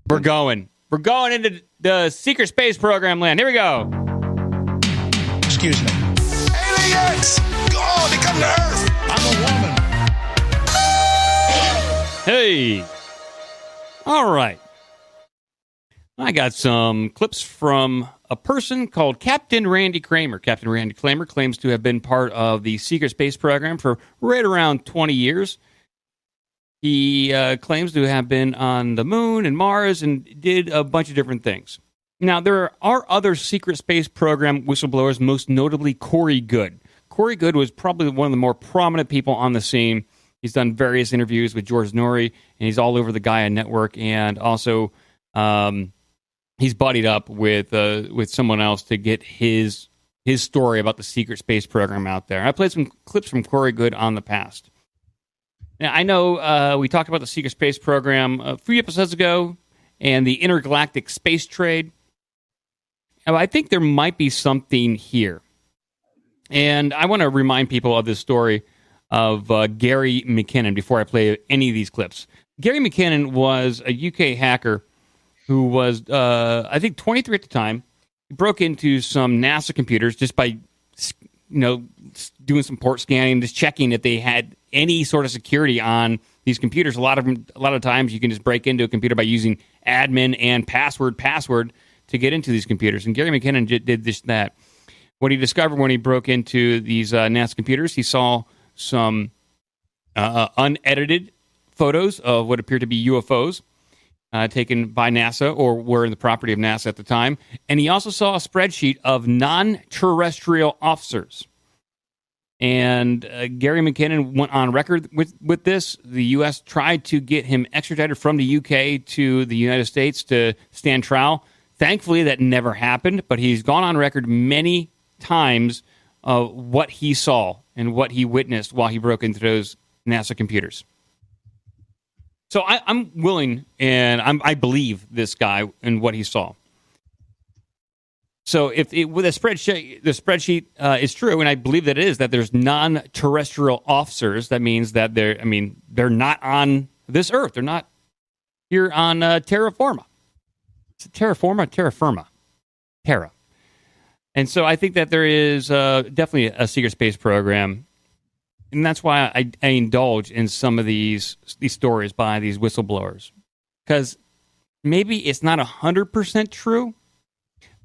We're going into the secret space program land. Here we go. Excuse me. Aliens! Oh, they come to Earth! I'm a woman. Hey. All right. I got some clips from a person called Captain Randy Cramer. Captain Randy Cramer claims to have been part of the secret space program for right around 20 years. He claims to have been on the moon and Mars and did a bunch of different things. Now, there are other secret space program whistleblowers, most notably Corey Goode. Corey Goode was probably one of the more prominent people on the scene. He's done various interviews with George Norrie, and he's all over the Gaia network, and also he's buddied up with someone else to get his story about the secret space program out there. I played some clips from Corey Goode on the past. Now, I know we talked about the secret space program a few episodes ago and the intergalactic space trade. I think there might be something here. And I want to remind people of this story of Gary McKinnon before I play any of these clips. Gary McKinnon was a UK hacker who was, I think, 23 at the time. He broke into some NASA computers just by, doing some port scanning, just checking if they had any sort of security on these computers. A lot of times you can just break into a computer by using admin and password to get into these computers. And Gary McKinnon did that. What he discovered when he broke into these NASA computers, he saw some unedited photos of what appeared to be UFOs taken by NASA or were in the property of NASA at the time. And he also saw a spreadsheet of non-terrestrial officers. And Gary McKinnon went on record with this. The U.S. tried to get him extradited from the U.K. to the United States to stand trial. Thankfully, that never happened, but he's gone on record many times of what he saw and what he witnessed while he broke into those NASA computers. So I'm willing, and I believe this guy and what he saw. So with the spreadsheet is true, and I believe that it is, that there's non-terrestrial officers. That means that they're not on this Earth. They're not here on terra firma. Is it terra firma? Terra. And so I think that there is definitely a secret space program. And that's why I indulge in some of these stories by these whistleblowers. Because maybe it's not 100% true,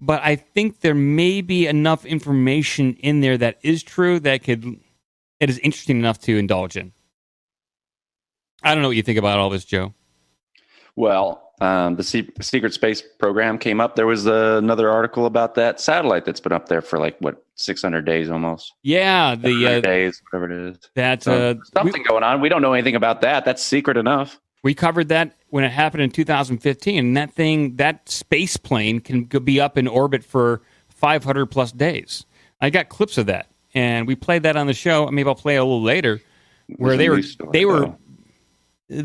but I think there may be enough information in there that is true that is interesting enough to indulge in. I don't know what you think about all this, Joe. Well, the secret space program came up. There was another article about that satellite that's been up there for 600 days almost. Yeah, the days, whatever it is. That's something going on. We don't know anything about that. That's secret enough. We covered that when it happened in 2015. And that space plane can be up in orbit for 500 plus days. I got clips of that, and we played that on the show. Maybe I'll play it a little later, where they were.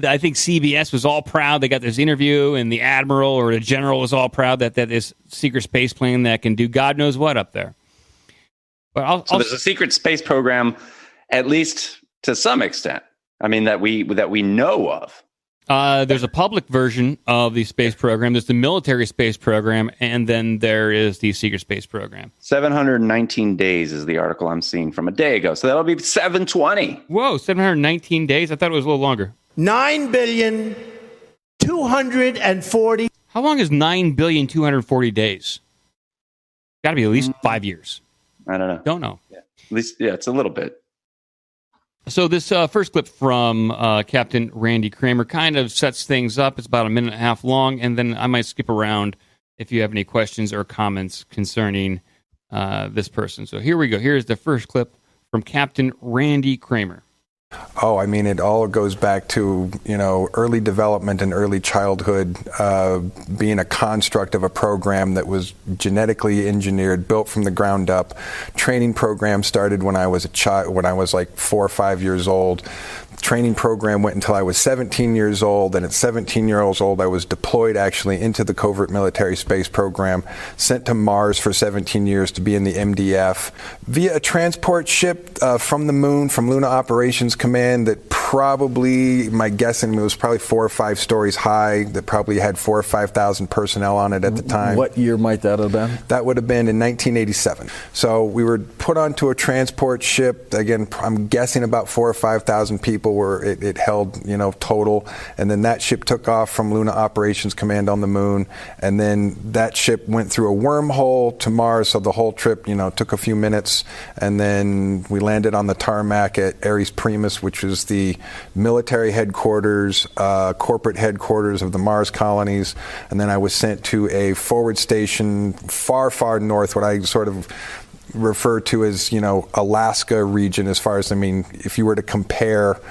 I think CBS was all proud. They got this interview, and the admiral or the general was all proud that this secret space plane that can do God knows what up there. But there's a secret space program, at least to some extent. I mean, that we know of. There's a public version of the space program. There's the military space program, and then there is the secret space program. 719 days is the article I'm seeing from a day ago. So that'll be 720. Whoa, 719 days? I thought it was a little longer. 9,240,000,000. How long is 9,240,000,000 days? Got to be at least 5 years. I don't know. Don't know. Yeah. At least, it's a little bit. So this first clip from Captain Randy Cramer kind of sets things up. It's about a minute and a half long, and then I might skip around if you have any questions or comments concerning this person. So here we go. Here's the first clip from Captain Randy Cramer. Oh, I mean, it all goes back to, early development and early childhood, being a construct of a program that was genetically engineered, built from the ground up. Training program started when I was a child, when I was like 4 or 5 years old. Training program went until I was 17 years old, and at 17 years old, I was deployed actually into the covert military space program, sent to Mars for 17 years to be in the MDF via a transport ship from the moon, from Luna Operations Command, that probably, my guessing, it was probably 4 or 5 stories high that probably had 4,000 or 5,000 personnel on it at the time. What year might that have been? That would have been in 1987. So we were put onto a transport ship. Again, I'm guessing about 4,000 or 5,000 people were it held, total. And then that ship took off from Luna Operations Command on the moon. And then that ship went through a wormhole to Mars. So the whole trip, took a few minutes. And then we landed on the tarmac at Ares Primus, which was the military headquarters, corporate headquarters of the Mars colonies. And then I was sent to a forward station far, far north, what I sort of refer to as, Alaska region, as far as, if you were to compare,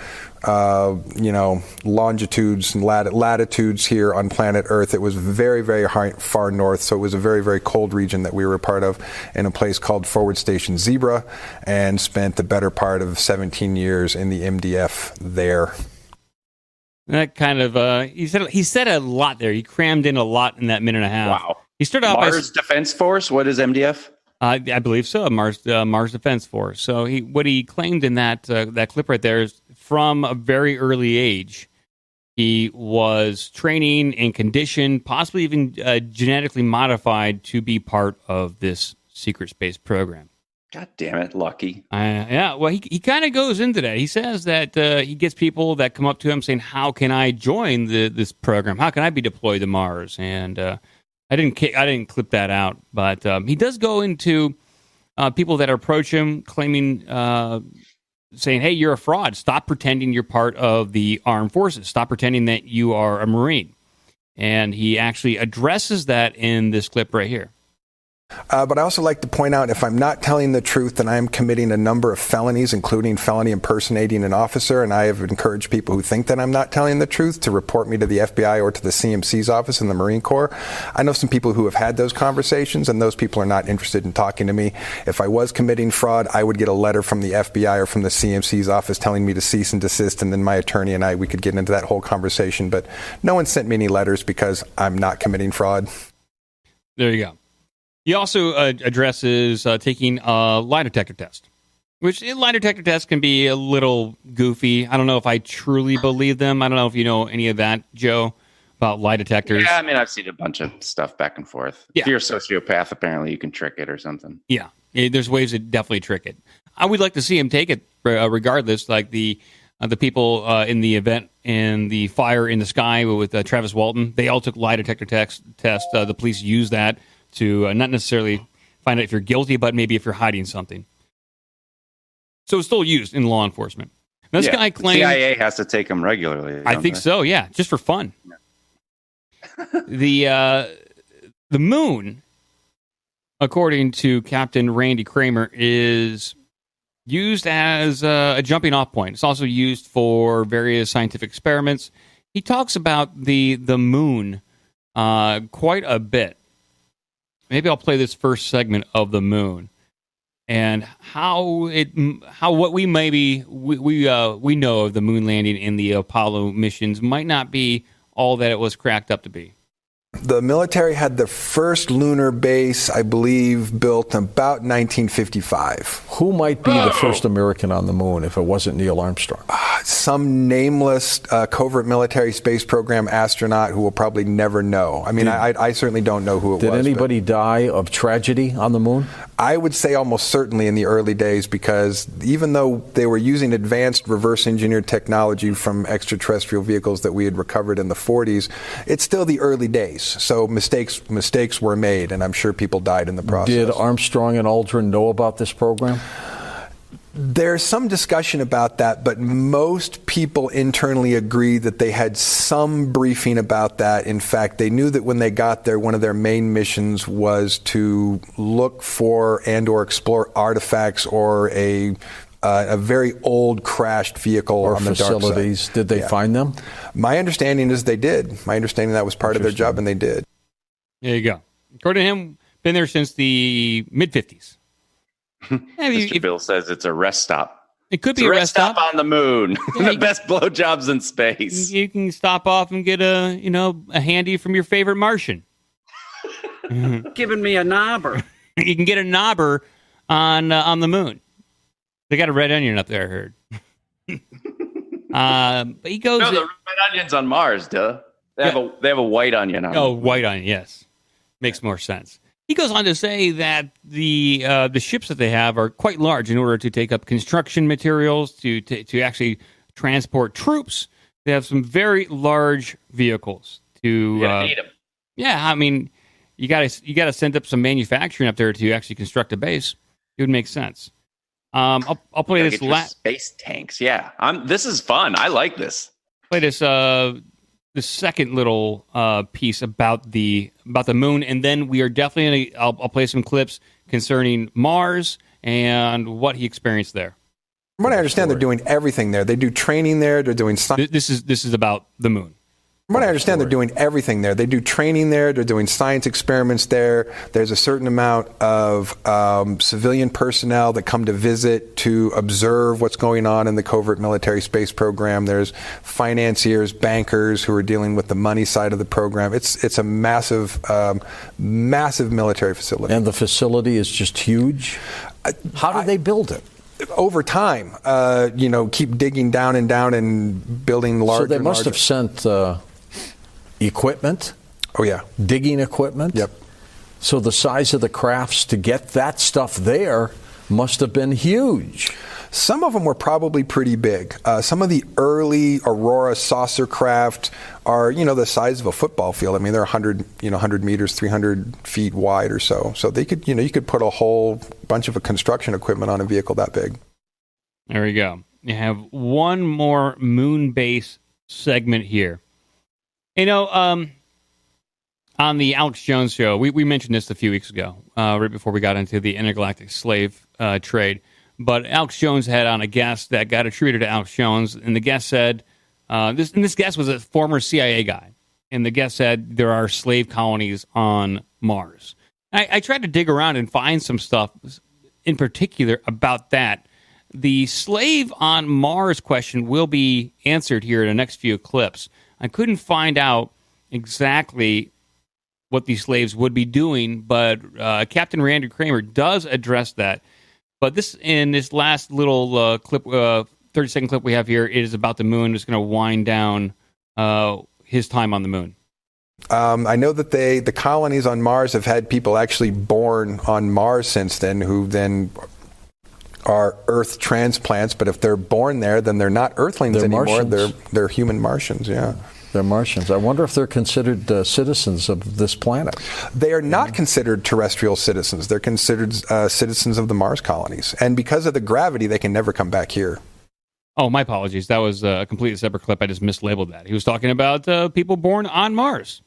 longitudes and latitudes here on planet Earth, it was very, very far north. So it was a very, very cold region that we were a part of, in a place called Forward Station Zebra, and spent the better part of 17 years in the MDF there. That kind of he said a lot there. He crammed in a lot in that minute and a half. Wow. He started off Mars Defense Force. What is MDF? I believe so. Mars Defense Force. So what he claimed in that clip right there is, from a very early age, he was training and conditioned, possibly even genetically modified to be part of this secret space program. God damn it, lucky. Yeah, well, he kind of goes into that. He says that he gets people that come up to him saying, "How can I join this program? How can I be deployed to Mars?" And I didn't clip that out, but he does go into people that approach him claiming, saying, "Hey, you're a fraud. Stop pretending you're part of the armed forces. Stop pretending that you are a Marine." And he actually addresses that in this clip right here. But I also like to point out, if I'm not telling the truth, then I am committing a number of felonies, including felony impersonating an officer, and I have encouraged people who think that I'm not telling the truth to report me to the FBI or to the CMC's office in the Marine Corps. I know some people who have had those conversations, and those people are not interested in talking to me. If I was committing fraud, I would get a letter from the FBI or from the CMC's office telling me to cease and desist, and then my attorney and we could get into that whole conversation. But no one sent me any letters because I'm not committing fraud. There you go. He also addresses taking a lie detector test, which lie detector tests can be a little goofy. I don't know if I truly believe them. I don't know if you know any of that, Joe, about lie detectors. Yeah, I've seen a bunch of stuff back and forth. Yeah. If you're a sociopath, apparently you can trick it or something. Yeah, there's ways to definitely trick it. I would like to see him take it regardless, like the people in the event in the fire in the sky with Travis Walton. They all took lie detector test. The police used that to not necessarily find out if you're guilty, but maybe if you're hiding something. So it's still used in law enforcement. Now, this guy claims CIA has to take them regularly. I think so, yeah, just for fun. The moon, according to Captain Randy Cramer, is used as a jumping off point. It's also used for various scientific experiments. He talks about the moon quite a bit. Maybe I'll play this first segment of the moon and what we know of the moon landing in the Apollo missions might not be all that it was cracked up to be. The military had the first lunar base, I believe, built in about 1955. Who might be the first American on the moon if it wasn't Neil Armstrong? Some nameless covert military space program astronaut who will probably never know. I certainly don't know who it was. Did anybody die of tragedy on the moon? I would say almost certainly in the early days, because even though they were using advanced reverse engineered technology from extraterrestrial vehicles that we had recovered in the 40s, it's still the early days. So mistakes were made, and I'm sure people died in the process. Did Armstrong and Aldrin know about this program? There's some discussion about that, but most people internally agree that they had some briefing about that. In fact, they knew that when they got there, one of their main missions was to look for and or explore artifacts or a very old crashed vehicle or on the facilities. Dark side. Did they find them? My understanding is they did. My understanding that was part of their job, and they did. There you go. According to him, been there since the mid-50s. Mr. Bill says it's a rest stop. It could be a rest stop on the moon. Yeah, the best blowjobs in space. You can stop off and get a handy from your favorite Martian. Giving me a knobber. You can get a knobber on the moon. They got a red onion up there, I heard. But he goes. No, the red onions on Mars, duh. They have a white onion on. Oh, white onion. Yes, makes more sense. He goes on to say that the ships that they have are quite large in order to take up construction materials to actually transport troops. They have some very large vehicles to. Need them. Yeah, I mean, you got to send up some manufacturing up there to actually construct a base. It would make sense. I'll play this space tanks. Yeah, this is fun. I like this. Play this the second little piece about the moon, and then we are definitely I'll play some clips concerning Mars and what he experienced there. From what I understand, they're doing everything there. They do training there. They're doing science. This is about the moon. From what I understand, they're doing everything there. They do training there. They're doing science experiments there. There's a certain amount of civilian personnel that come to visit to observe what's going on in the covert military space program. There's financiers, bankers who are dealing with the money side of the program. It's a massive, massive military facility. And the facility is just huge. How do they build it? Over time, keep digging down and building larger. So they must have sent equipment. Oh, yeah. Digging equipment. Yep. So the size of the crafts to get that stuff there must have been huge. Some of them were probably pretty big. Some of the early Aurora saucer craft are, the size of a football field. I mean, they're 100 meters, 300 feet wide or so. So they could, you could put a whole bunch of construction equipment on a vehicle that big. There we go. You have one more moon base segment here. On the Alex Jones show, we mentioned this a few weeks ago, right before we got into the intergalactic slave trade. But Alex Jones had on a guest that got attributed to Alex Jones, and the guest said, this guest was a former CIA guy, and the guest said there are slave colonies on Mars. I tried to dig around and find some stuff in particular about that. The slave on Mars question will be answered here in the next few clips. I couldn't find out exactly what these slaves would be doing, but Captain Randy Cramer does address that. But in this last little clip, 30-second clip we have here, it is about the moon. It's going to wind down his time on the moon. I know that the colonies on Mars have had people actually born on Mars since then who then are Earth transplants. But if they're born there, then they're not Earthlings anymore. Martians. They're human Martians, yeah. They're Martians. I wonder if they're considered citizens of this planet. They are not considered terrestrial citizens. They're considered citizens of the Mars colonies. And because of the gravity, they can never come back here. Oh, my apologies. That was a completely separate clip. I just mislabeled that. He was talking about people born on Mars.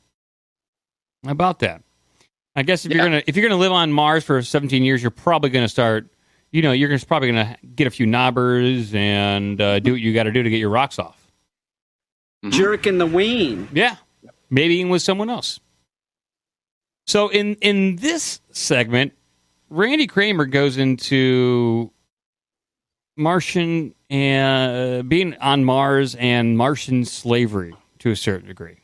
How about that? I guess if you're gonna live on Mars for 17 years, you're probably gonna start. You're probably gonna get a few knobbers and do what you got to do to get your rocks off. Jerking the ween. Yeah, maybe even with someone else. So in this segment, Randy Cramer goes into Martian and being on Mars and Martian slavery to a certain degree.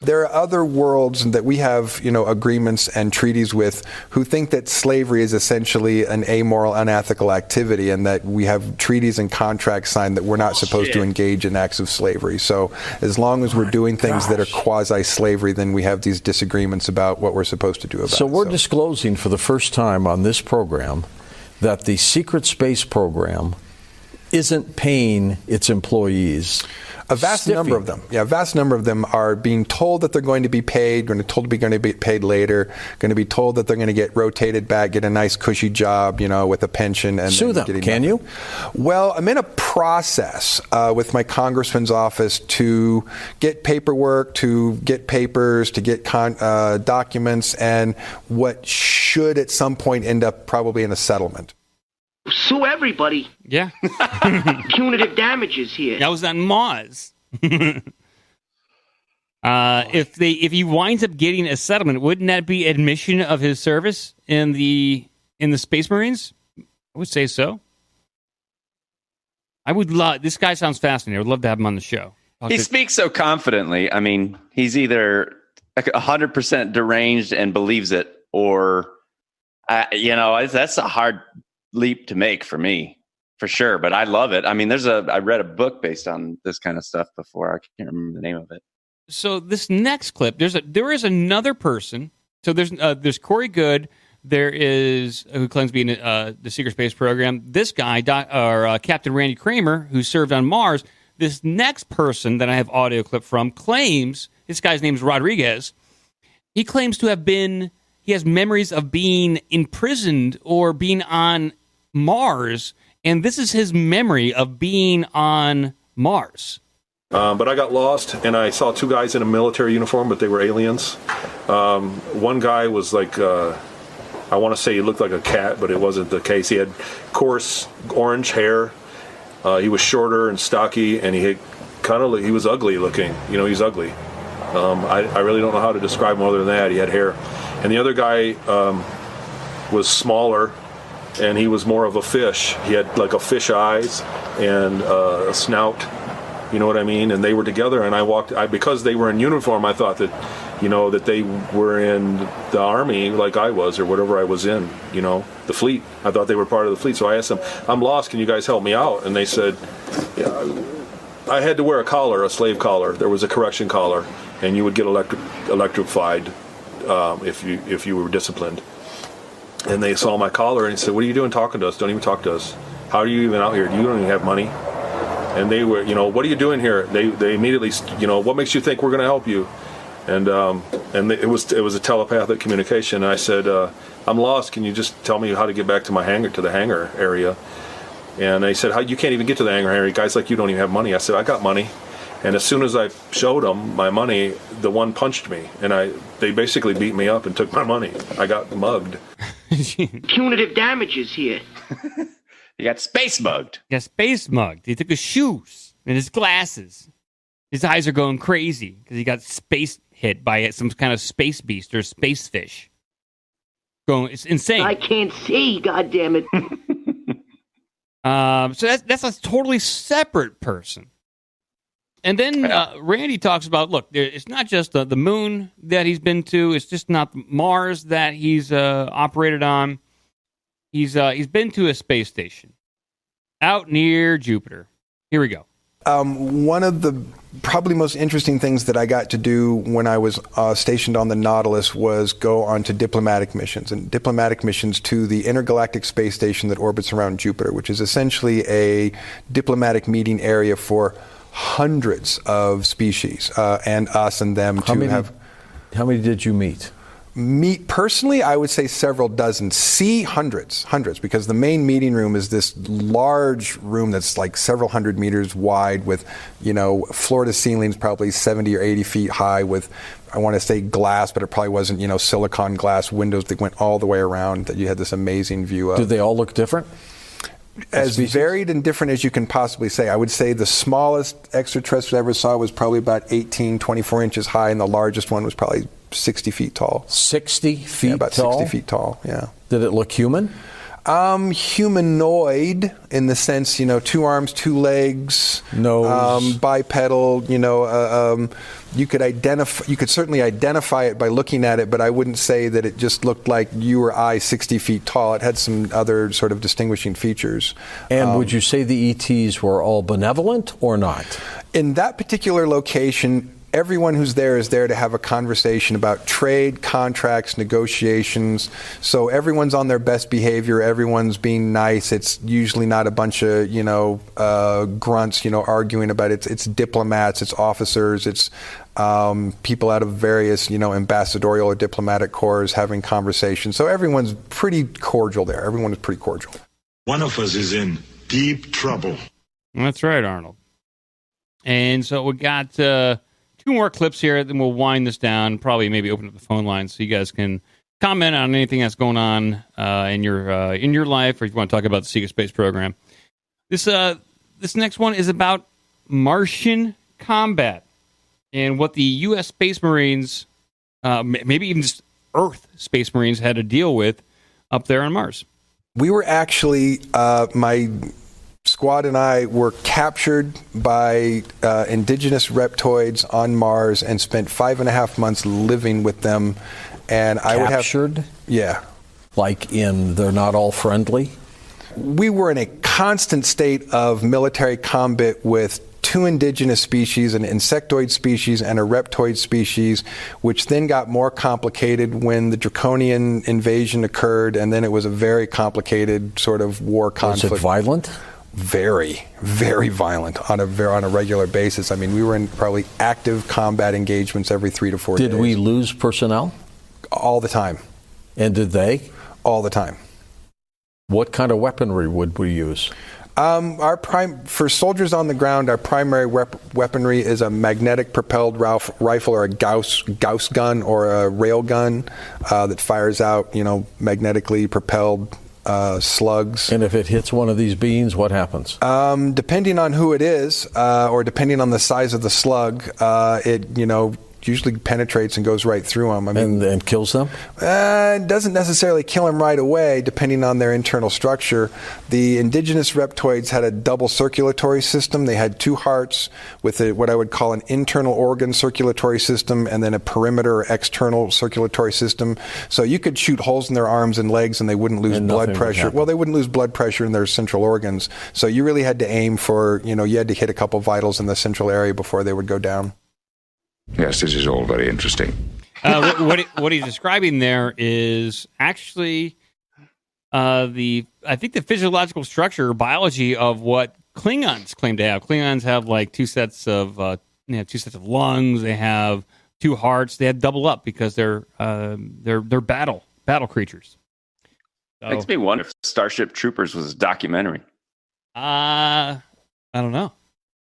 There are other worlds that we have, agreements and treaties with who think that slavery is essentially an amoral, unethical activity, and that we have treaties and contracts signed that we're not supposed to engage in acts of slavery. So as long as we're doing things that are quasi-slavery, then we have these disagreements about what we're supposed to do about it. So we're disclosing for the first time on this program that the secret space program isn't paying its employees. A vast number of them. Yeah, a vast number of them are being told that they're going to be paid, going to be paid later, going to be told that they're going to get rotated back, get a nice cushy job, with a pension. And sue them, can you? Well, I'm in a process with my congressman's office to get paperwork, to get papers, to get documents, and what should at some point end up probably in a settlement. Sue everybody. Yeah. Punitive damages here. That was on Mars. If he winds up getting a settlement, wouldn't that be admission of his service in the Space Marines? I would say so. I would love. This guy sounds fascinating. I would love to have him on the show. He speaks so confidently. I mean, he's either 100% deranged and believes it, or that's a hard leap to make for me. for sure. But I love it. I mean, I read a book based on this kind of stuff before. I can't remember the name of it. So this next clip, there is another person. So there's Corey Goode. There is who claims to be in the secret space program. This guy, Captain Randy Cramer, who served on Mars. This next person that I have audio clip from claims, this guy's name is Rodriguez. He claims to have he has memories of being imprisoned or being on Mars, and this is his memory of being on Mars. But I got lost, and I saw two guys in a military uniform, but they were aliens. One guy was like, I want to say he looked like a cat, but it wasn't the case. He had coarse orange hair. He was shorter and stocky, and he was ugly looking. He's ugly. I really don't know how to describe him other than that. He had hair. And the other guy was smaller, and he was more of a fish. He had like a fish eyes and a snout. You know what I mean? And they were together, and because they were in uniform, I thought that, that they were in the Army like I was, or whatever I was in, the fleet. I thought they were part of the fleet. So I asked them, I'm lost, can you guys help me out? And they said, yeah, I had to wear a collar, a slave collar. There was a correction collar, and you would get electrified if you were disciplined. And they saw my collar and said, what are you doing talking to us? Don't even talk to us. How are you even out here? You don't even have money. And they were, what are you doing here? They immediately, what makes you think we're going to help you? And it was a telepathic communication. And I said, I'm lost. Can you just tell me how to get back to the hangar area? And they said, you can't even get to the hangar area. Guys like you don't even have money. I said, I got money. And as soon as I showed them my money, the one punched me. And they basically beat me up and took my money. I got mugged. Punitive damages here. You got space mugged. He got space mugged. He took his shoes and his glasses. His eyes are going crazy because he got space hit by some kind of space beast or space fish. It's insane. I can't see, goddammit. So that's a totally separate person. And then Randy talks about, look, it's not just the moon that he's been to. It's just not Mars that he's operated on. He's been to a space station out near Jupiter. Here we go. One of the probably most interesting things that I got to do when I was stationed on the Nautilus was go on to diplomatic missions, and diplomatic missions to the intergalactic space station that orbits around Jupiter, which is essentially a diplomatic meeting area for hundreds of species, and us and them. How many did you meet? Meet personally, I would say several dozen. See hundreds, because the main meeting room is this large room that's like several hundred meters wide with, floor to ceilings probably 70 or 80 feet high with, I want to say glass, but it probably wasn't, silicon glass windows that went all the way around that you had this amazing view of. Do they all look different? As varied and different as you can possibly say. I would say the smallest extraterrestrial I ever saw was probably about 18, 24 inches high, and the largest one was probably 60 feet tall. 60 feet yeah, about tall? 60 feet tall, yeah. Did it look human? Humanoid in the sense, 2 arms, 2 legs, nose, bipedal. You could certainly identify it by looking at it, but I wouldn't say that it just looked like you or I 60 feet tall. It had some other sort of distinguishing features. And would you say the ETs were all benevolent or not? In that particular location, everyone who's there is there to have a conversation about trade, contracts, negotiations. So everyone's on their best behavior. Everyone's being nice. It's usually not a bunch of, grunts, arguing about it. It's diplomats, it's officers, it's people out of various, ambassadorial or diplomatic corps having conversations. So everyone's pretty cordial there. Everyone is pretty cordial. One of us is in deep trouble. That's right, Arnold. And so we got 2 more clips here, then we'll wind this down, probably maybe open up the phone line so you guys can comment on anything that's going on in your life, or if you want to talk about the Secret Space Program. This next one is about Martian combat and what the U.S. Space Marines, maybe even just Earth Space Marines, had to deal with up there on Mars. We were actually, my squad and I were captured by indigenous reptoids on Mars and spent 5.5 months living with them. And I would have captured? Yeah. Like in they're not all friendly? We were in a constant state of military combat with 2 indigenous species, an insectoid species and a reptoid species, which then got more complicated when the draconian invasion occurred, and then it was a very complicated sort of war conflict. Was it violent? Very, very violent on a regular basis. I mean, we were in probably active combat engagements every 3 to 4 days. Did we lose personnel? All the time. And did they? All the time. What kind of weaponry would we use? For soldiers on the ground, our primary weaponry is a magnetic propelled rifle or a Gauss gun or a rail gun that fires out, magnetically propelled slugs. And if it hits one of these beans, what happens? Depending on who it is, or depending on the size of the slug, it usually penetrates and goes right through them. I mean, and kills them? It doesn't necessarily kill them right away, depending on their internal structure. The indigenous reptoids had a double circulatory system. They had 2 hearts with what I would call an internal organ circulatory system and then a perimeter or external circulatory system. So you could shoot holes in their arms and legs and they wouldn't lose blood pressure. Well, they wouldn't lose blood pressure in their central organs. So you really had to aim for, you had to hit a couple vitals in the central area before they would go down. Yes, this is all very interesting. What he's describing there is actually the physiological structure or biology of what Klingons claim to have. Klingons have like 2 sets of lungs. They have 2 hearts. They have double up because they're battle creatures. So, makes me wonder if Starship Troopers was a documentary. I don't know.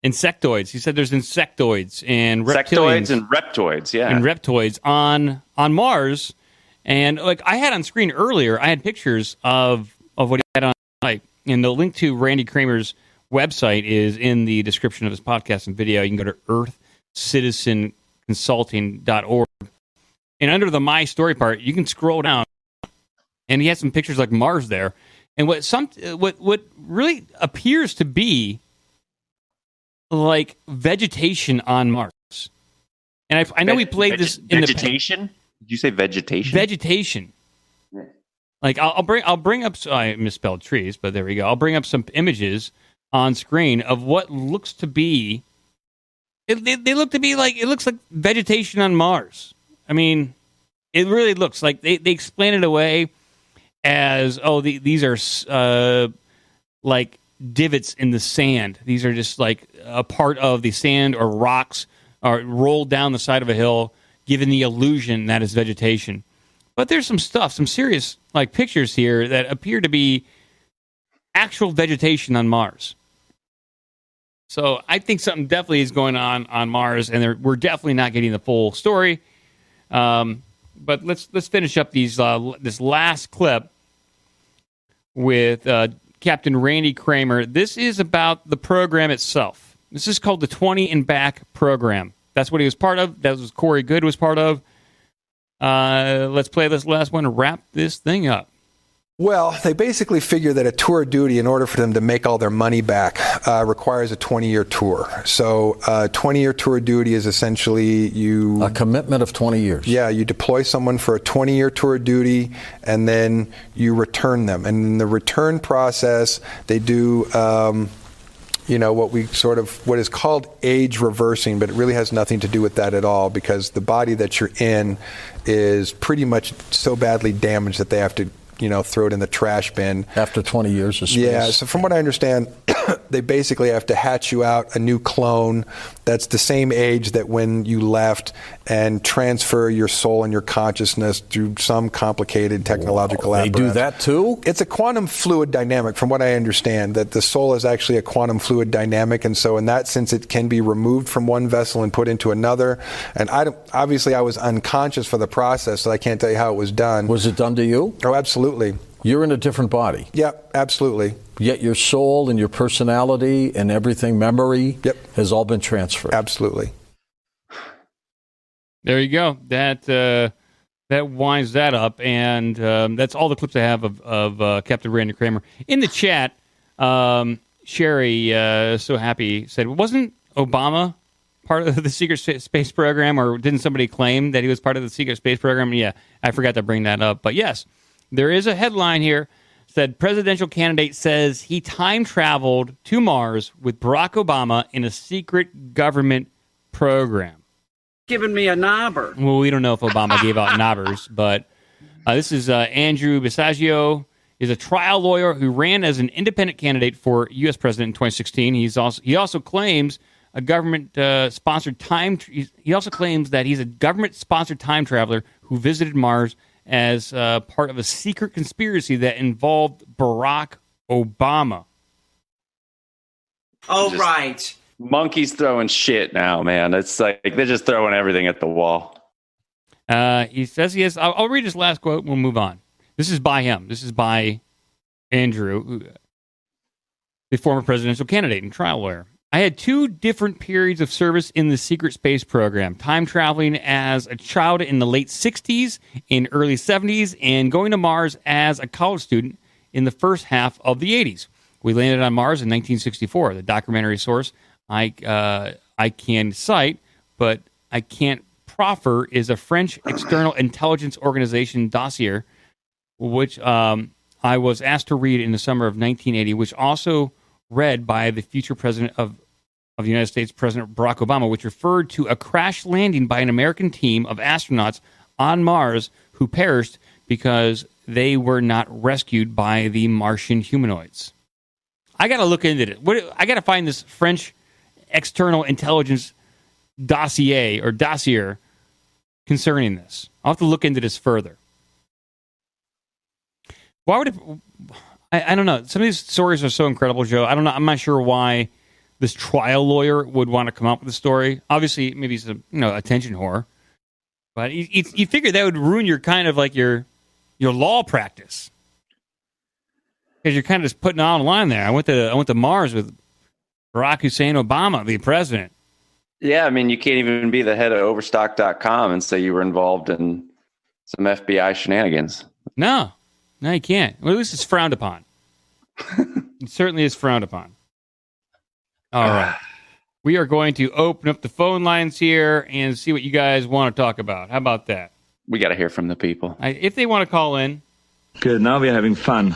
Insectoids. He said there's insectoids and reptilians. Insectoids and reptoids, yeah. And reptoids on Mars. And like I had on screen earlier, I had pictures of what he had on site. And the link to Randy Cramer's website is in the description of his podcast and video. You can go to earthcitizenconsulting.org. And under the My Story part, you can scroll down. And he has some pictures like Mars there. And what really appears to be like vegetation on Mars. And I know we played this in vegetation. Did you say vegetation? Vegetation. Yeah. Like I'll bring up. I misspelled trees, but there we go. I'll bring up some images on screen of what looks to be. They look to be like it looks like vegetation on Mars. I mean, it really looks like they explain it away as these are like divots in the sand. These are just like a part of the sand or rocks are rolled down the side of a hill, giving the illusion that is vegetation. But there's some serious like pictures here that appear to be actual vegetation on Mars. So I think something definitely is going on Mars, and we're definitely not getting the full story. But let's finish up this last clip with Captain Randy Cramer. This is about the program itself. This is called the 20 and Back program. That's what he was part of. That was Corey Goode was part of. Let's play this last one to wrap this thing up. Well, they basically figure that a tour of duty, in order for them to make all their money back, requires a 20-year tour. So a 20-year tour of duty is essentially a commitment of 20 years. Yeah, you deploy someone for a 20-year tour of duty, and then you return them. And in the return process, they do what is called age reversing, but it really has nothing to do with that at all, because the body that you're in is pretty much so badly damaged that they have to throw it in the trash bin. After 20 years of space. Yeah, so from what I understand, they basically have to hatch you out a new clone that's the same age that when you left and transfer your soul and your consciousness through some complicated technological apparatus. They do that too? It's a quantum fluid dynamic, from what I understand, that the soul is actually a quantum fluid dynamic, and so in that sense it can be removed from one vessel and put into another. And obviously I was unconscious for the process, so I can't tell you how it was done. Was it done to you? Oh, absolutely. You're in a different body. Yeah, absolutely. Yet your soul and your personality and everything, memory, has all been transferred. Absolutely. There you go. That winds that up, and that's all the clips I have of Captain Randy Cramer. In the chat, Sherry, so happy, said, wasn't Obama part of the secret space program, or didn't somebody claim that he was part of the secret space program? Yeah, I forgot to bring that up. But yes, there is a headline here said presidential candidate says he time traveled to Mars with Barack Obama in a secret government program. Giving me a knobber. Well, we don't know if Obama gave out knobbers, but this is Andrew Basiago, is a trial lawyer who ran as an independent candidate for U.S. president in 2016. He also claims a government sponsored time. He also claims that he's a government sponsored time traveler who visited Mars as part of a secret conspiracy that involved Barack Obama. Oh, right. Monkeys throwing shit now, man. It's like they're just throwing everything at the wall. He says he has. I'll read his last quote and we'll move on. This is by him. This is by Andrew, the former presidential candidate and trial lawyer. I had 2 different periods of service in the secret space program, time traveling as a child in the late 60s and early 70s, and going to Mars as a college student in the first half of the 80s. We landed on Mars in 1964. The documentary source I can cite, but I can't proffer, is a French external intelligence organization dossier, which I was asked to read in the summer of 1980, which also read by the future president of the United States, President Barack Obama, which referred to a crash landing by an American team of astronauts on Mars who perished because they were not rescued by the Martian humanoids. I got to look into it. I got to find this French external intelligence dossier concerning this. I'll have to look into this further. Why would it? I don't know. Some of these stories are so incredible, Joe. I don't know. I'm not sure why this trial lawyer would want to come up with a story. Obviously, maybe he's a attention whore, but you figure that would ruin your kind of like your law practice because you're kind of just putting it on the line there. I went to Mars with Barack Hussein Obama, the president. Yeah, I mean, you can't even be the head of Overstock.com and say you were involved in some FBI shenanigans. No, you can't. Well, at least it's frowned upon. It certainly is frowned upon. All right. We are going to open up the phone lines here and see what you guys want to talk about. How about that? We got to hear from the people. If they want to call in. Good. Now we're having fun.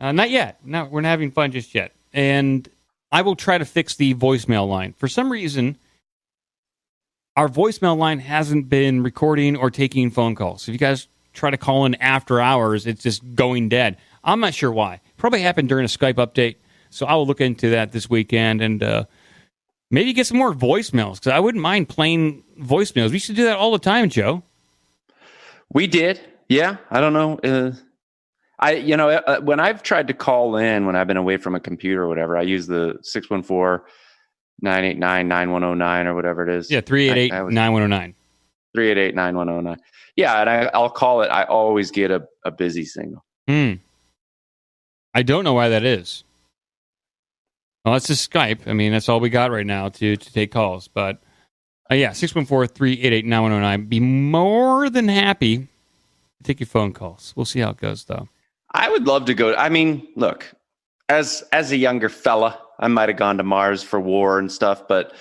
Not yet. No, we're not having fun just yet. And I will try to fix the voicemail line. For some reason, our voicemail line hasn't been recording or taking phone calls. So if you guys try to call in after hours, it's just going dead. I'm not sure why. Probably happened during a Skype update. So I will look into that this weekend and maybe get some more voicemails because I wouldn't mind playing voicemails. We used to do that all the time, Joe. We did. Yeah. I don't know. When I've tried to call in when I've been away from a computer or whatever, I use the 614-989-9109 or whatever it is. Yeah, 388-9109. 388-9109. Yeah, and I'll call it. I always get a busy signal. I don't know why that is. Well, it's just Skype. I mean, that's all we got right now to take calls. But, 614-388-9109. Be more than happy to take your phone calls. We'll see how it goes, though. I would love to go. I mean, look, as a younger fella, I might have gone to Mars for war and stuff. But,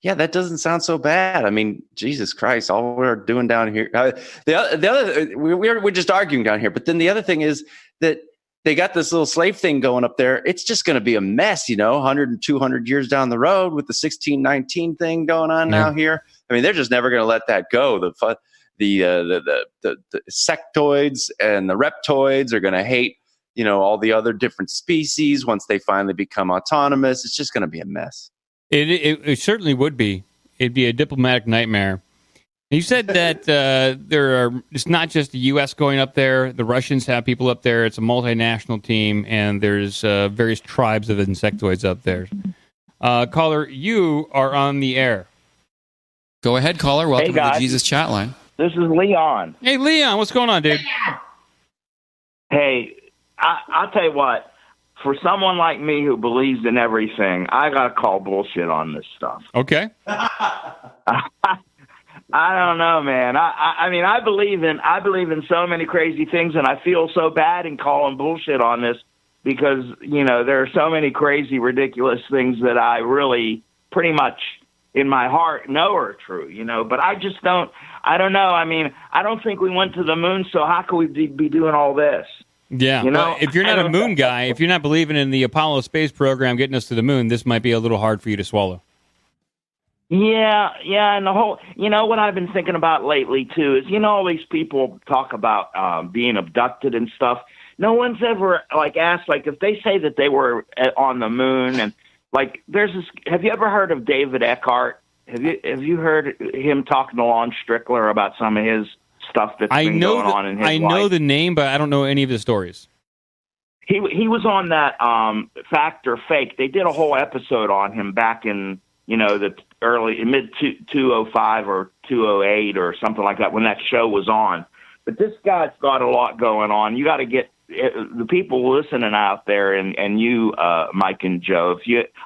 yeah, that doesn't sound so bad. I mean, Jesus Christ, all we're doing down here. We're just arguing down here. But then the other thing is that they got this little slave thing going up there. It's just going to be a mess, 100 and 200 years down the road with the 1619 thing going on now here. I mean, they're just never going to let that go. The sectoids and the reptoids are going to hate, all the other different species once they finally become autonomous. It's just going to be a mess. It certainly would be. It'd be a diplomatic nightmare. You said that it's not just the U.S. going up there. The Russians have people up there. It's a multinational team, and there's various tribes of insectoids up there. Caller, you are on the air. Go ahead, caller. Welcome to the Jesus chat line. This is Leon. Hey, Leon. What's going on, dude? Hey, I'll tell you what. For someone like me who believes in everything, I got to call bullshit on this stuff. Okay. I don't know, man. I mean, I believe in so many crazy things, and I feel so bad in calling bullshit on this because, there are so many crazy, ridiculous things that I really pretty much in my heart know are true, but I just don't know. I mean, I don't think we went to the moon, so how could we be doing all this? Yeah. You know, well, if you're not a moon guy, if you're not believing in the Apollo space program getting us to the moon, this might be a little hard for you to swallow. Yeah, and the whole, what I've been thinking about lately too is, all these people talk about being abducted and stuff. No one's ever asked, if they say that they were on the moon and there's this. Have you ever heard of David Eckhart? Have you heard him talking to Lon Strickler about some of his stuff that's been going on in his life? I know the name, but I don't know any of the stories. He was on that Fact or Fake. They did a whole episode on him back in the mid 2005 or 2008 or something like that when that show was on. But this guy's got a lot going on. You got to get the people listening out there, and you, Mike and Joe.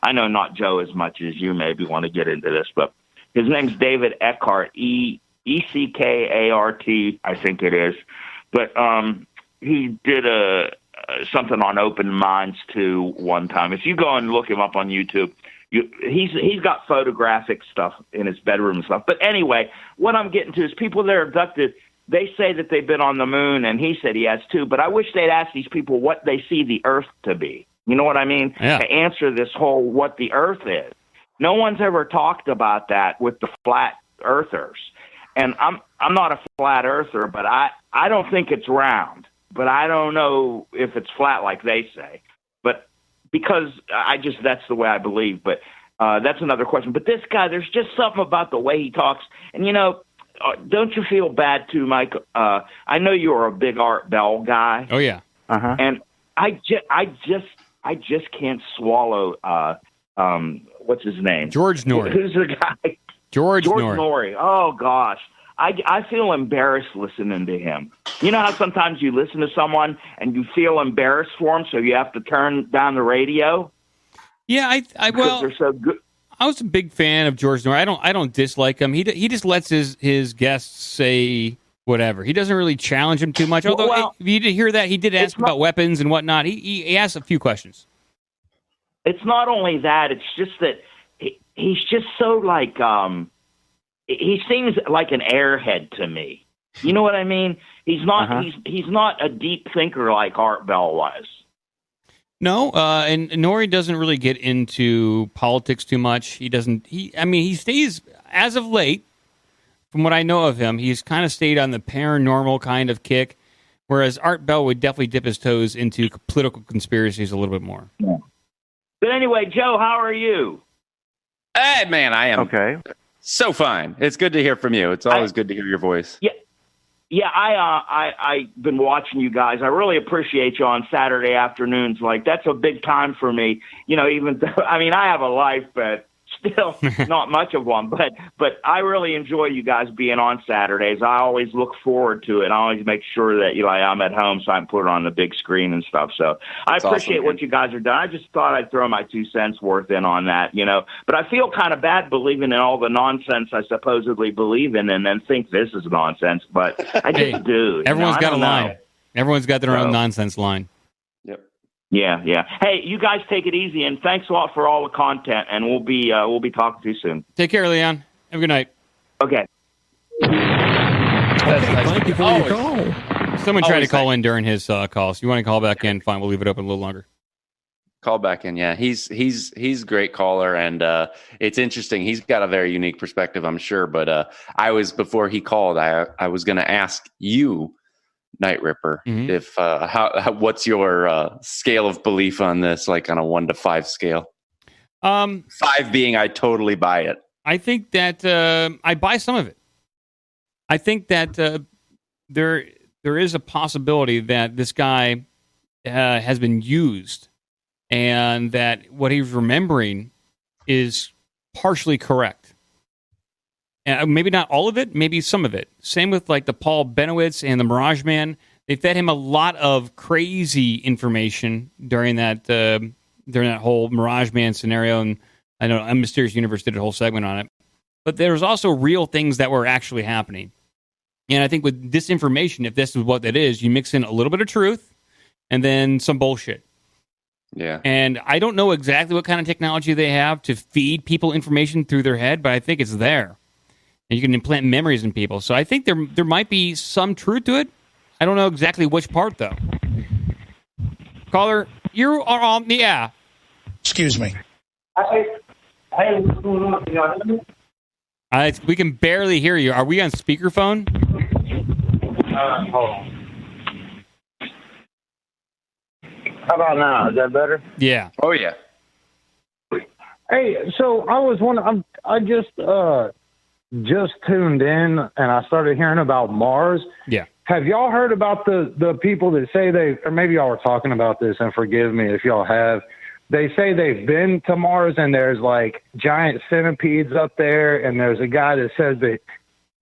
I know not Joe as much as you maybe want to get into this, but his name's David Eckhart, Eckart, I think it is. But he did something on Open Minds too one time. If you go and look him up on YouTube, he's got photographic stuff in his bedroom and stuff. But anyway, what I'm getting to is people that are abducted. They say that they've been on the moon, and he said he has too. But I wish they'd ask these people what they see the Earth to be. You know what I mean? Yeah. To answer this whole what the Earth is. No one's ever talked about that with the flat earthers. And I'm not a flat earther, but I don't think it's round. But I don't know if it's flat like they say. But because that's the way I believe. But that's another question. But this guy, there's just something about the way he talks. And, don't you feel bad too, Mike? I know you're a big Art Bell guy. Oh yeah. Uh-huh. And I just can't swallow what's his name? George Norrie. Who's the guy? George Norrie. Oh gosh. I feel embarrassed listening to him. You know how sometimes you listen to someone and you feel embarrassed for them, so you have to turn down the radio? Yeah, because they're so good. I was a big fan of George Norrie. I don't dislike him. He just lets his guests say whatever. He doesn't really challenge them too much. Although if you did hear that, he did ask about weapons and whatnot. He asked a few questions. It's not only that; it's just that he's just so he seems like an airhead to me. You know what I mean? He's not. Uh-huh. He's not a deep thinker like Art Bell was. No, and Norrie doesn't really get into politics too much. He doesn't. He stays, as of late, from what I know of him, he's kind of stayed on the paranormal kind of kick, whereas Art Bell would definitely dip his toes into political conspiracies a little bit more. Yeah. But anyway, Joe, how are you? Hey, man, I am okay. So fine. It's good to hear from you. It's always good to hear your voice. Yeah, I've been watching you guys. I really appreciate you on Saturday afternoons. That's a big time for me. Even though, I have a life, but still not much of one. But I really enjoy you guys being on Saturdays. I always look forward to it. I always make sure that I'm at home so I can put it on the big screen and stuff. So I appreciate awesome, what you guys are doing. I just thought I'd throw my 2 cents worth in on that, But I feel kind of bad believing in all the nonsense I supposedly believe in and then think this is nonsense. But I just do. Everyone's got a line. Everyone's got their own nonsense line. Yep. Yeah. Hey, you guys take it easy, and thanks a lot for all the content. And we'll be talking to you soon. Take care, Leon. Have a good night. Okay. Thank you for your call. Someone tried to call in during his call. So you want to call back in? Fine, we'll leave it open a little longer. Call back in. Yeah, he's a great caller, and it's interesting. He's got a very unique perspective, I'm sure. But before he called, I was going to ask you, Night Ripper, if what's your scale of belief on this, like on a 1 to 5 scale? 5 being I totally buy it. I think that I buy some of it. I think that there is a possibility that this guy has been used, and that what he's remembering is partially correct. And maybe not all of it, maybe some of it. Same with the Paul Benowitz and the Mirage Man. They fed him a lot of crazy information during that whole Mirage Man scenario. And I know A Mysterious Universe did a whole segment on it. But there was also real things that were actually happening. And I think with this information, if this is what that is, you mix in a little bit of truth and then some bullshit. Yeah. And I don't know exactly what kind of technology they have to feed people information through their head, but I think it's there. And you can implant memories in people. So I think there might be some truth to it. I don't know exactly which part, though. Caller, you are on the air. Excuse me. Hey, what's going on? Can y'all hear me? We can barely hear you. Are we on speakerphone? Hold on. How about now? Is that better? Yeah. Oh, yeah. Hey, so I was wondering, I just tuned in and I started hearing about Mars. Yeah. Have y'all heard about the people that say or maybe y'all were talking about this, and forgive me if y'all have. They say they've been to Mars and there's like giant centipedes up there, and there's a guy that says that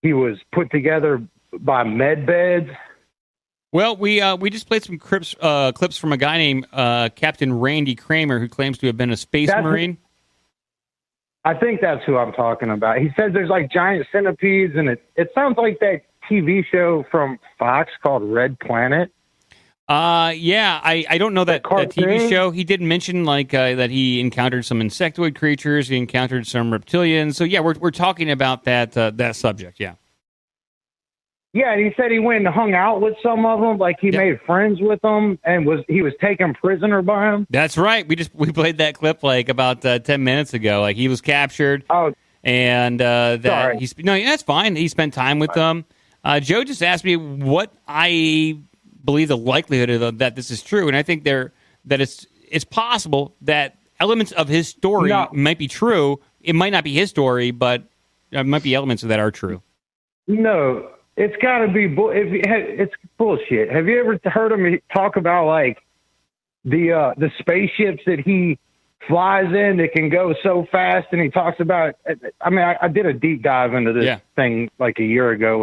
he was put together by med beds. Well, we just played some clips from a guy named Captain Randy Cramer, who claims to have been a space marine. I think that's who I'm talking about. He says there's like giant centipedes, and it sounds like that TV show from Fox called Red Planet. Yeah, I don't know that TV show. He did mention like that he encountered some insectoid creatures. He encountered some reptilians. So yeah, we're talking about that subject. Yeah. Yeah, and he said he went and hung out with some of them, like he made friends with them, and he was taken prisoner by them. That's right. We played that clip like about 10 minutes ago. Like he was captured. Oh, and that's fine. He spent time with them. Joe just asked me what I believe the likelihood of that this is true, and I think that it's possible that elements of his story might be true. It might not be his story, but there might be elements of that are true. No. It's got to be it's bullshit. Have you ever heard him talk about like the spaceships that he flies in that can go so fast? And he talks about. I mean, I did a deep dive into this thing like a year ago.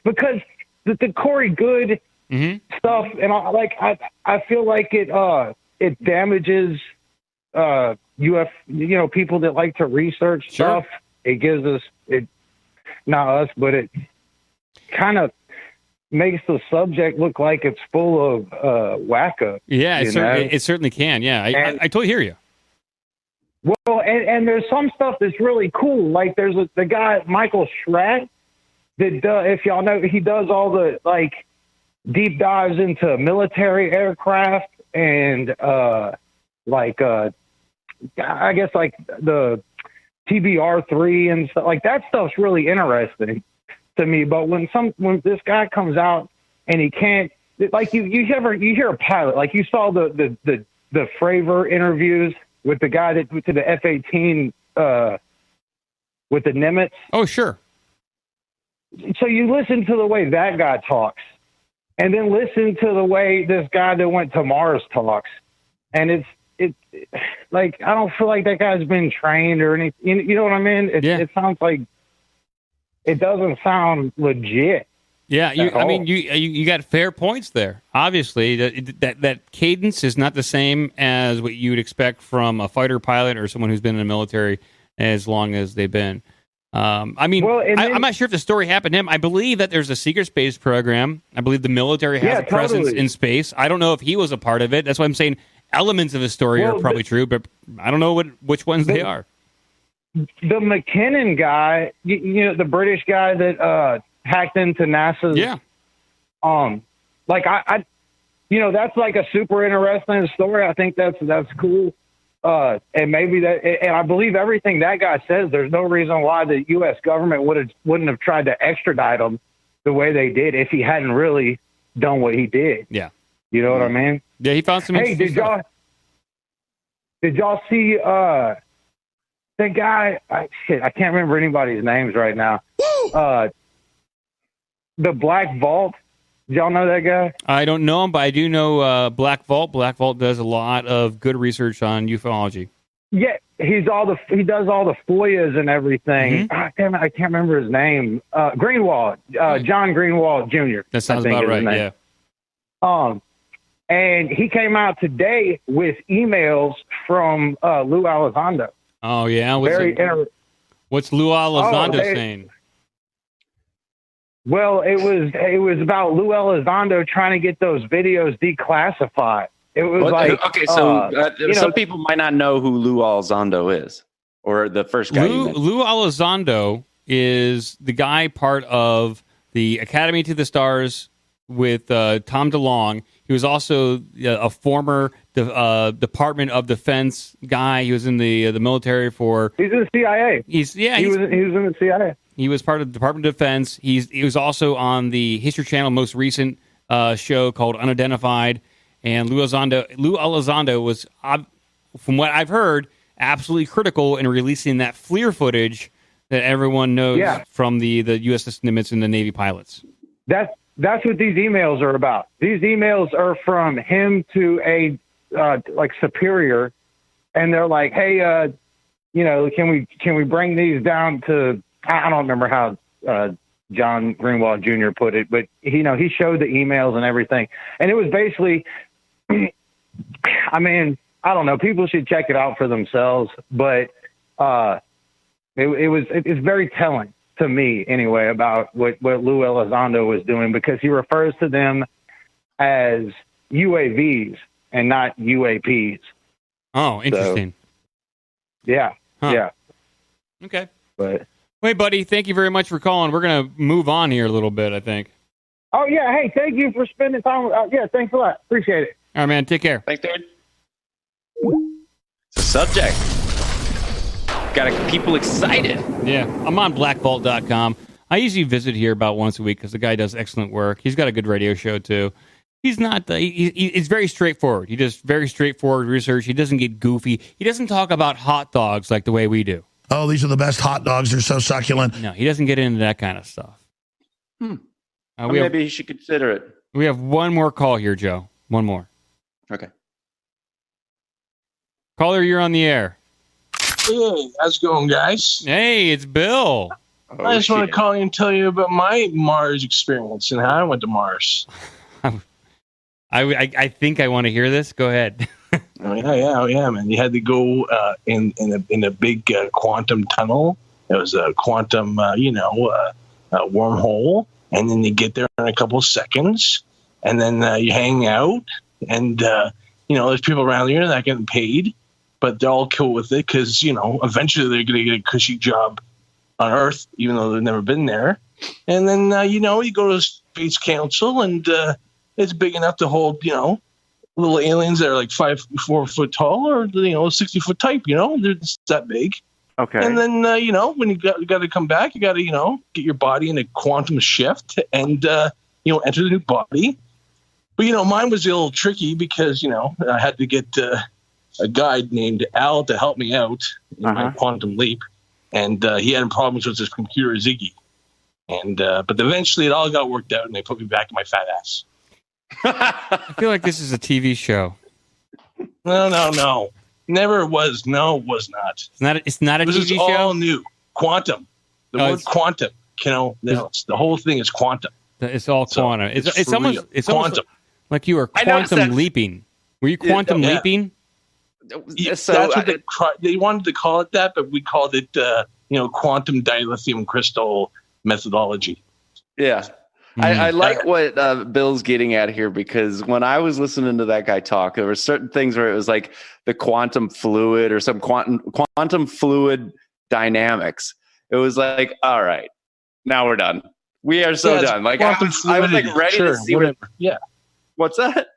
Because the Corey Goode stuff, and I feel like it damages people that like to research stuff. It gives us it. Not us, but it kind of makes the subject look like it's full of wacko. Yeah, it certainly can. Yeah, I totally hear you. Well, and there's some stuff that's really cool. Like there's the guy, Michael Schratt, that if y'all know, he does all the like deep dives into military aircraft and I guess like the TBR-3 and stuff like that. Stuff's really interesting to me. But when this guy comes out and he can't, like you hear a pilot, like you saw the Fravor interviews with the guy that to the F-18 with the Nimitz. Oh, sure. So you listen to the way that guy talks, and then listen to the way this guy that went to Mars talks, and it's like I don't feel like that guy's been trained or anything. You know what I mean? It sounds like it doesn't sound legit. Yeah, you got fair points there. Obviously, that cadence is not the same as what you would expect from a fighter pilot or someone who's been in the military as long as they've been. I'm not sure if the story happened to him. I believe that there's a secret space program. I believe the military has a presence in space. I don't know if he was a part of it. That's why I'm saying elements of his story are probably true, but I don't know which ones they are. The McKinnon guy, the British guy that hacked into NASA's. Yeah. I that's like a super interesting story. I think that's cool. And maybe and I believe everything that guy says. There's no reason why the U.S. government wouldn't have tried to extradite him the way they did if he hadn't really done what he did. Yeah. You know what I mean? Yeah, he found some. Hey, did y'all see that guy? I can't remember anybody's names right now. The Black Vault. Did y'all know that guy? I don't know him, but I do know Black Vault. Black Vault does a lot of good research on ufology. Yeah, he does all the FOIAs and everything. Damn it, I can't remember his name. Greenwald, John Greenwald Jr. That sounds about right. Yeah. And he came out today with emails from Lou Elizondo. Oh yeah, what's Lou Elizondo saying? Well, it was about Lou Elizondo trying to get those videos declassified. It was some people might not know who Lou Elizondo is, or the first guy. Lou Elizondo is the guy part of the Academy to the Stars with Tom DeLonge. He was also a former Department of Defense guy. He was in the military for. He's in the CIA. He was in the CIA. He was part of the Department of Defense. He was also on the History Channel most recent show called Unidentified. And Lou Elizondo was, from what I've heard, absolutely critical in releasing that FLIR footage that everyone knows from the U.S. estimates and the Navy pilots. That's what these emails are about. These emails are from him to a superior, and they're like, "Hey, can we bring these down to?" I don't remember how John Greenwald Jr. put it, but he showed the emails and everything, and it was basically, I mean, I don't know. People should check it out for themselves, but it's very telling to me anyway about what Lou Elizondo was doing, because he refers to them as UAVs and not UAPs. Oh, interesting. So, yeah. Huh. Yeah. Okay. But hey, buddy, thank you very much for calling. We're going to move on here a little bit, I think. Oh, yeah. Hey, thank you for spending time. Yeah, thanks a lot. Appreciate it. All right, man. Take care. Thanks, dude. It's a subject. Got people excited. Yeah, I'm on blackvault.com. I usually visit here about once a week because the guy does excellent work. He's got a good radio show, too. He's not, he's very straightforward. He does very straightforward research. He doesn't get goofy. He doesn't talk about hot dogs like the way we do. Oh, these are the best hot dogs. They're so succulent. No, he doesn't get into that kind of stuff. Maybe he should consider it. We have one more call here, Joe. One more. Okay. Caller, you're on the air. Hey, how's it going, guys? Hey, it's Bill. I just want to call you and tell you about my Mars experience and how I went to Mars. I think I want to hear this. Go ahead. Oh yeah, man. You had to go in a big quantum tunnel. It was a quantum, wormhole, and then you get there in a couple of seconds, and then you hang out, and there's people around here that are getting paid, but they're all cool with it because eventually they're going to get a cushy job on Earth, even though they've never been there. And then you go to Space Council, and it's big enough to hold little aliens that are like 4 foot tall, or 60 foot type. They're just that big. Okay. And then when you got to come back, you got to get your body in a quantum shift and enter the new body. But mine was a little tricky because I had to get a guide named Al to help me out in my quantum leap, and he had problems with his computer Ziggy. And but eventually it all got worked out, and they put me back in my fat ass. I feel like this is a TV show. No. Never was. No, it was not. It's not a TV show? This is all new. Quantum. The word quantum. The whole thing is quantum. It's all quantum. It's almost quantum. Like you were quantum leaping. Were you quantum leaping? So that's what they wanted to call it that, but we called it quantum dilithium crystal methodology. Yeah. I like what Bill's getting at here, because when I was listening to that guy talk, there were certain things where it was like the quantum fluid or some quantum fluid dynamics. It was like, all right, now we're done. We are so done. Like I was like ready to see whatever. What's that?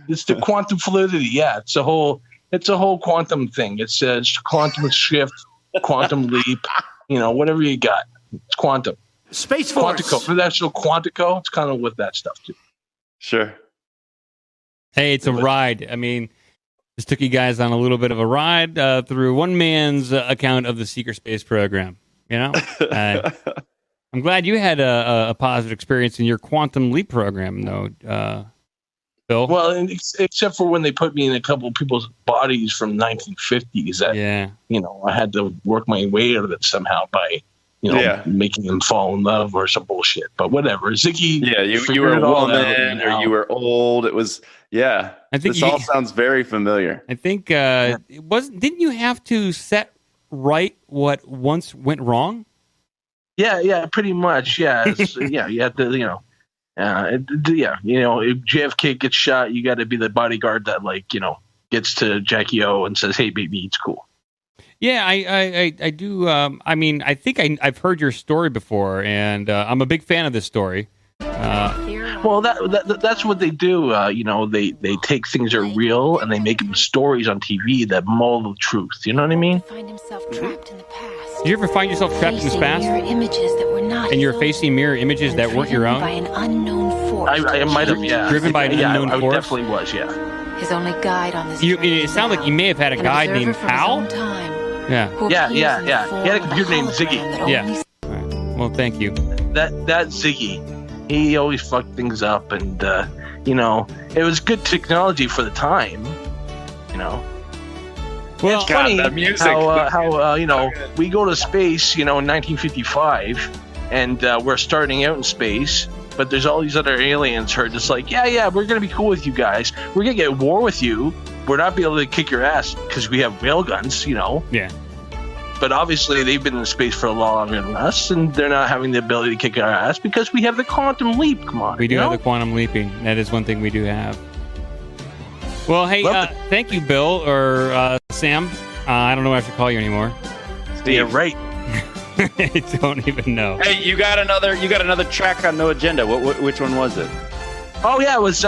It's the quantum fluidity. Yeah, it's a whole quantum thing. It says quantum shift, quantum leap. Whatever you got, it's quantum. Space Force. Quantico. International Quantico. It's kind of with that stuff, too. Sure. Hey, it's a ride. I mean, this took you guys on a little bit of a ride through one man's account of the secret space program. I'm glad you had a positive experience in your quantum leap program, though, Bill. Well, except for when they put me in a couple of people's bodies from 1950s. I had to work my way out of it somehow by... making them fall in love or some bullshit, but whatever. Ziggy, you were a woman or you were old. It was, I think this all sounds very familiar. I think it wasn't. Didn't you have to set right what once went wrong? Yeah, pretty much. Yeah, you have to, if JFK gets shot, you got to be the bodyguard that gets to Jackie O and says, "Hey, baby, it's cool." Yeah, I do. I think I've heard your story before, and I'm a big fan of this story. Well, that's what they do. They take things that are real and they make them stories on TV that mull the truth. You know what I mean? Did you ever find yourself trapped in the past? And you're facing mirror images that weren't your own? I might have, yeah. Driven by an unknown I force? definitely was, yeah. His only guide on this. It sounded like you may have had a guide named Hal. Yeah. Yeah. He had a computer named Ziggy. Yeah. All right. Well, thank you. That Ziggy, he always fucked things up, and it was good technology for the time. Well, it's funny that music. how we go to space, in 1955, and we're starting out in space. But there's all these other aliens who are just like, yeah, we're going to be cool with you guys. We're going to get at war with you. We're not be able to kick your ass because we have railguns, Yeah. But obviously they've been in space for a lot longer than us, and they're not having the ability to kick our ass because we have the quantum leap. Come on. We do have the quantum leaping. That is one thing we do have. Well, hey, thank you, Bill, or Sam. I don't know what I should call you anymore. Steve. Yeah, right. I don't even know. Hey, you got another track on No Agenda. Which one was it? Oh yeah, it was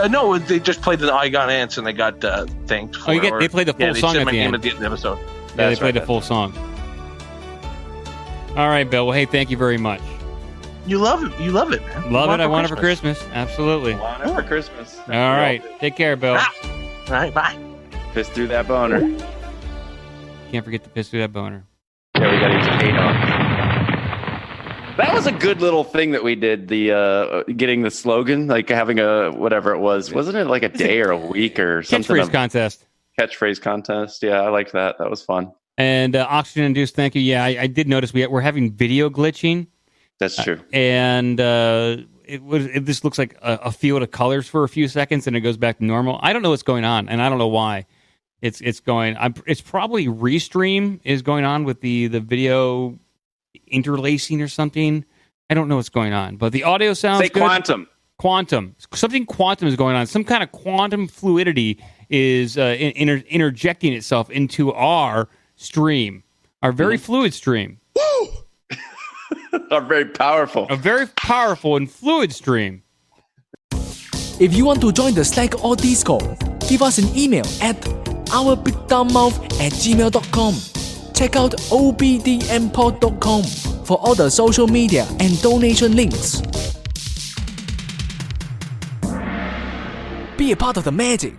they just played the I Got Ants and they got thanked for. They played the full song they said at my the name end. at the end of the episode. Yeah, they played the full song. All right, Bill. Well, hey, thank you very much. You love it. You love it, man. Love it. I want it for Christmas. Absolutely. Want it for Christmas. All right. Take care, Bill. All right. Bye. Piss through that boner. Can't forget to piss through that boner. Yeah, we got to use K-Dog. That was a good little thing that we did, the getting the slogan, like having a whatever it was. Wasn't it like a day or a week or something? Catchphrase contest. Catchphrase contest. Yeah, I liked that. That was fun. And Oxygen Induced, thank you. Yeah, I did notice we're having video glitching. That's true. And it just looks like a field of colors for a few seconds, and it goes back to normal. I don't know what's going on, and I don't know why. It's going. It's probably Restream is going on with the video interlacing or something. I don't know what's going on, but the audio sounds good. Quantum. Something quantum is going on. Some kind of quantum fluidity is interjecting itself into our stream, our very fluid stream. Woo! A very powerful and fluid stream. If you want to join the Slack or Discord, give us an email at ourbigdumbmouth@gmail.com. Check out obdmpod.com for all the social media and donation links. Be a part of the magic.